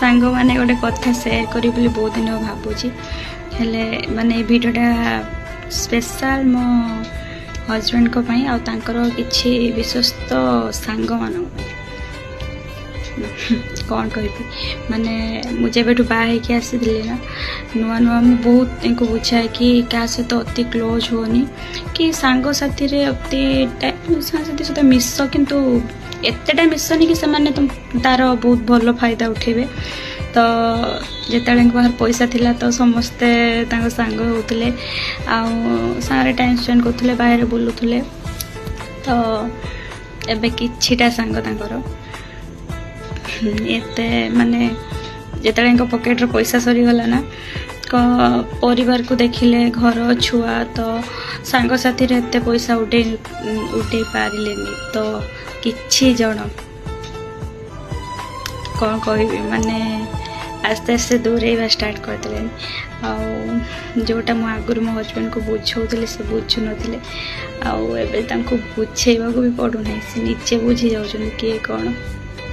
सांग मैंने गोटे कथा सेयार करी बहुत दिन भावुची हेले माने भिडियोटा स्पेशल मो हजबैंड को पाई आ तांकर किछि विश्वस्त सांग मान कौन कह माने मुझे बाहर आसी ना नुआ नुआ मुझे बहुत इनको बुझाए कि क्या सहित अति क्लोज होनी कि सांग साथी रे अति साथी सहित मिस किंतु एतेटा मिसनी कि से तुम तार बहुत भल फायदा उठेबे तो जिते बाहर पैसा थिला तो समस्ते सांग होते आगे टाइम स्पेंड करते बाहर बुलूले तो एबे किछिटा सांग तांकर एते माने जिते पकेट पैसा सरीगला ना परिवार को देखिले घर छुआ तो सांग साथी रे एते पैसा उठे पारे तो किछि जन कौन कह माने आस्ते आस्ते दूरेवा स्टार्ट करदे जोटा मु आगुरी मो हजबैंड को बुझाऊली से बुझु नथिले आउ एबे तांको बुझेबा को भी पड़ू ना से निजे बुझी जाउछन किए कौन।